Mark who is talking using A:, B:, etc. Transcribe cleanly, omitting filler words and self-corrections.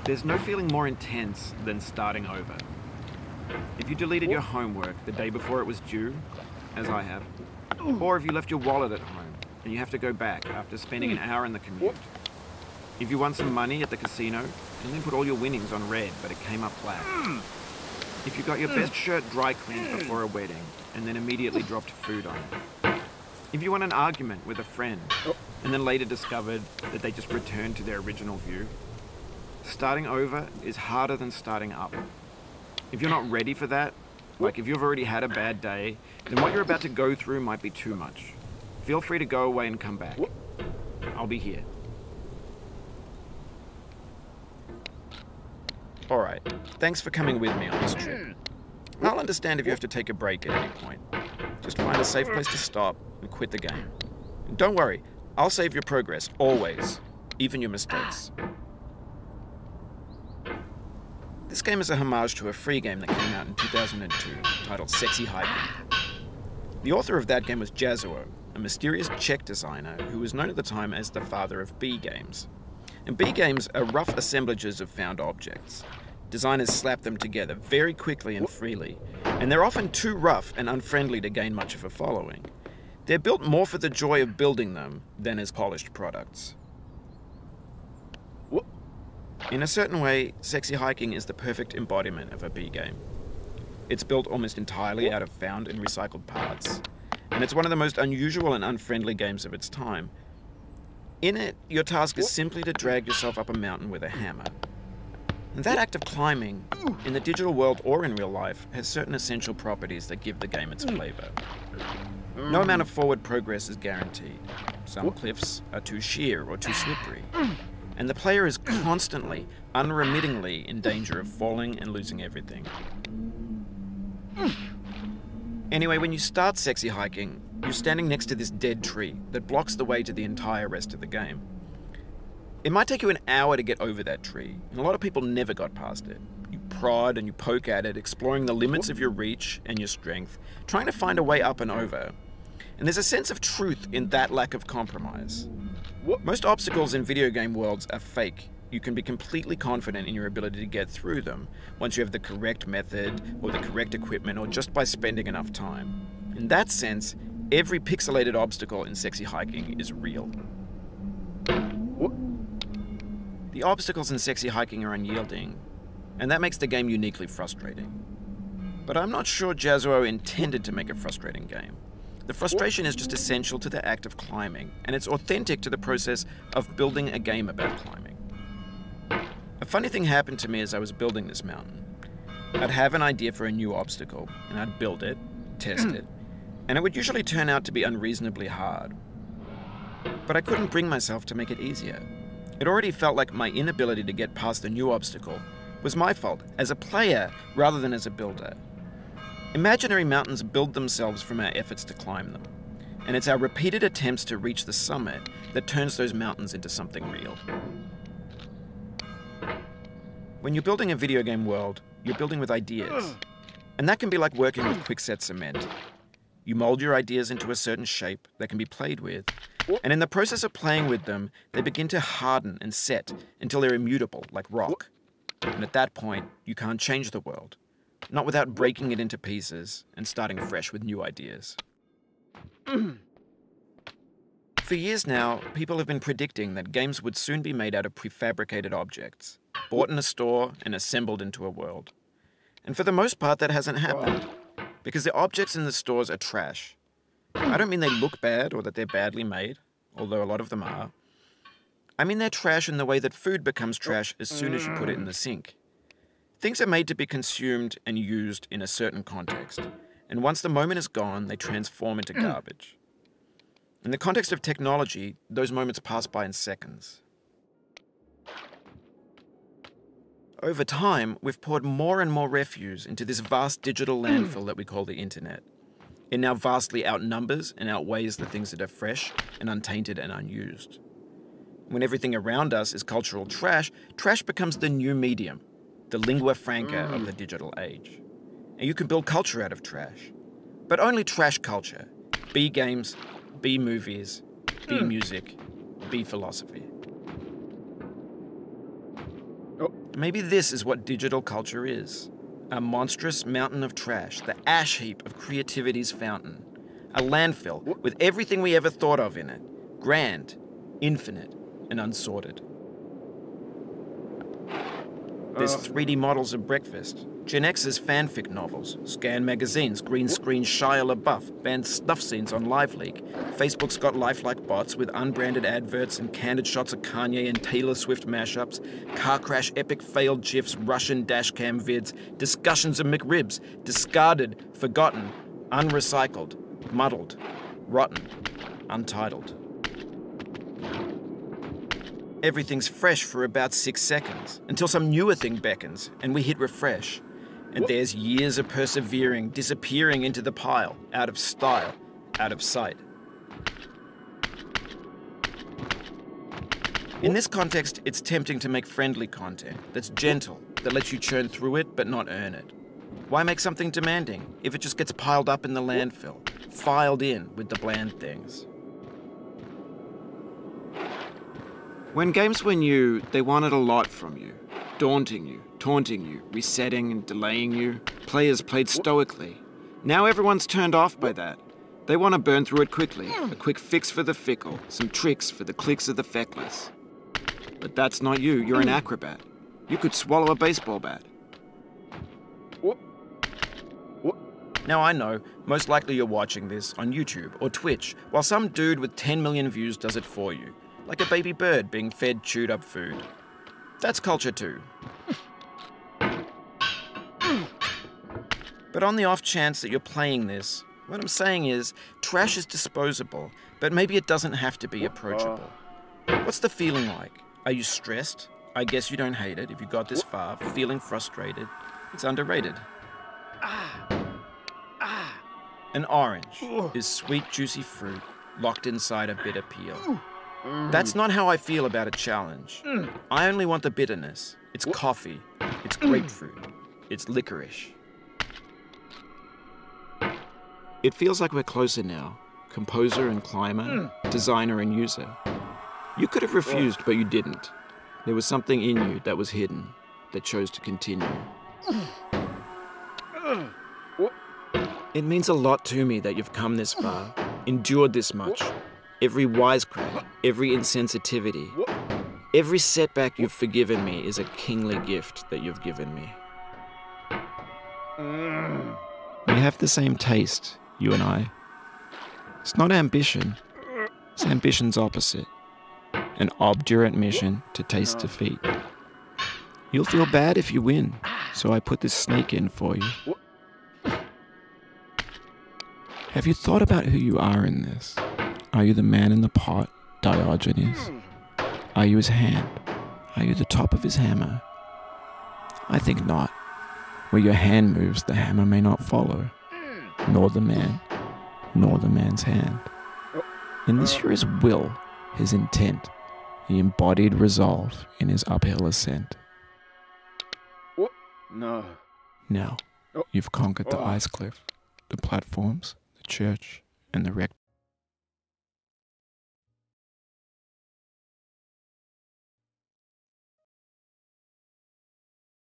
A: There's no feeling more intense than starting over. If you deleted your homework the day before it was due, as I have, or if you left your wallet at home and you have to go back after spending an hour in the commute. If you won some money at the casino and then put all your winnings on red but it came up black. If you got your best shirt dry cleaned before a wedding and then immediately dropped food on it. If you won an argument with a friend and then later discovered that they just returned to their original view. Starting over is harder than starting up. If you're not ready for that, like if you've already had a bad day, then what you're about to go through might be too much. Feel free to go away and come back. I'll be here. Alright, thanks for coming with me on this trip. I'll understand if you have to take a break at any point. Just find a safe place to stop and quit the game. And don't worry, I'll save your progress, always, even your mistakes. This game is a homage to a free game that came out in 2002, titled Sexy Hiking. The author of that game was Jazuo, a mysterious Czech designer who was known at the time as the father of B games. And B games are rough assemblages of found objects. Designers slap them together very quickly and freely, and they're often too rough and unfriendly to gain much of a following. They're built more for the joy of building them than as polished products. In a certain way, Sexy Hiking is the perfect embodiment of a B game. It's built almost entirely out of found and recycled parts, and it's one of the most unusual and unfriendly games of its time. In it, your task is simply to drag yourself up a mountain with a hammer. And that act of climbing, in the digital world or in real life, has certain essential properties that give the game its flavor. No amount of forward progress is guaranteed. Some cliffs are too sheer or too slippery. And the player is constantly, unremittingly in danger of falling and losing everything. Anyway, when you start Sexy Hiking, you're standing next to this dead tree that blocks the way to the entire rest of the game. It might take you an hour to get over that tree, and a lot of people never got past it. You prod and you poke at it, exploring the limits of your reach and your strength, trying to find a way up and over. And there's a sense of truth in that lack of compromise. Most obstacles in video game worlds are fake. You can be completely confident in your ability to get through them once you have the correct method or the correct equipment or just by spending enough time. In that sense, every pixelated obstacle in Sexy Hiking is real. The obstacles in Sexy Hiking are unyielding, and that makes the game uniquely frustrating. But I'm not sure Jazuo intended to make a frustrating game. The frustration is just essential to the act of climbing, and it's authentic to the process of building a game about climbing. A funny thing happened to me as I was building this mountain. I'd have an idea for a new obstacle, and I'd build it, test it, and it would usually turn out to be unreasonably hard. But I couldn't bring myself to make it easier. It already felt like my inability to get past the new obstacle was my fault as a player rather than as a builder. Imaginary mountains build themselves from our efforts to climb them, and it's our repeated attempts to reach the summit that turns those mountains into something real. When you're building a video game world, you're building with ideas, and that can be like working with quickset cement. You mold your ideas into a certain shape that can be played with, and in the process of playing with them, they begin to harden and set until they're immutable, like rock. And at that point, you can't change the world. Not without breaking it into pieces and starting fresh with new ideas. For years now, people have been predicting that games would soon be made out of prefabricated objects, bought in a store and assembled into a world. And for the most part, that hasn't happened, because the objects in the stores are trash. I don't mean they look bad or that they're badly made, although a lot of them are. I mean they're trash in the way that food becomes trash as soon as you put it in the sink. Things are made to be consumed and used in a certain context, and once the moment is gone, they transform into garbage. In the context of technology, those moments pass by in seconds. Over time, we've poured more and more refuse into this vast digital landfill that we call the internet. It now vastly outnumbers and outweighs the things that are fresh and untainted and unused. When everything around us is cultural trash, trash becomes the new medium, the lingua franca of the digital age. And you can build culture out of trash. But only trash culture. B games, B movies, B music, B philosophy. Maybe this is what digital culture is. A monstrous mountain of trash, the ash heap of creativity's fountain. A landfill with everything we ever thought of in it. Grand, infinite, and unsorted. There's 3D models of breakfast, Gen X's fanfic novels, Scan magazines, green screen Shia LaBeouf, banned snuff scenes on LiveLeak. Facebook's got lifelike bots with unbranded adverts and candid shots of Kanye and Taylor Swift mashups, car crash epic failed GIFs, Russian dashcam vids, discussions of McRibs, discarded, forgotten, unrecycled, muddled, rotten, untitled. Everything's fresh for about 6 seconds, until some newer thing beckons, and we hit refresh. And there's years of persevering, disappearing into the pile, out of style, out of sight. In this context, it's tempting to make friendly content that's gentle, that lets you churn through it but not earn it. Why make something demanding if it just gets piled up in the landfill, filed in with the bland things? When games were new, they wanted a lot from you. Daunting you, taunting you, resetting and delaying you. Players played stoically. Now everyone's turned off by that. They want to burn through it quickly. A quick fix for the fickle, some tricks for the clicks of the feckless. But that's not you, you're an acrobat. You could swallow a baseball bat. Now I know, most likely you're watching this on YouTube or Twitch, while some dude with 10 million views does it for you. Like a baby bird being fed chewed up food. That's culture too. But on the off chance that you're playing this, what I'm saying is, trash is disposable, but maybe it doesn't have to be approachable. What's the feeling like? Are you stressed? I guess you don't hate it if you got this far, feeling frustrated. It's underrated. An orange is sweet, juicy fruit locked inside a bitter peel. That's not how I feel about a challenge. I only want the bitterness. It's coffee. It's grapefruit. It's licorice. It feels like we're closer now. Composer and climber, designer and user. You could have refused, but you didn't. There was something in you that was hidden, that chose to continue. It means a lot to me that you've come this far, endured this much. Every wisecrack, every insensitivity, every setback you've forgiven me is a kingly gift that you've given me. We have the same taste, you and I. It's not ambition, it's ambition's opposite. An obdurate mission to taste defeat. You'll feel bad if you win, so I put this snake in for you. Have you thought about who you are in this? Are you the man in the pot, Diogenes? Are you his hand? Are you the top of his hammer? I think not. Where your hand moves, the hammer may not follow, nor the man, nor the man's hand. And this here is will, his intent, the embodied resolve in his uphill ascent.
B: No.
A: Now, you've conquered the ice cliff, the platforms, the church, and the wrecked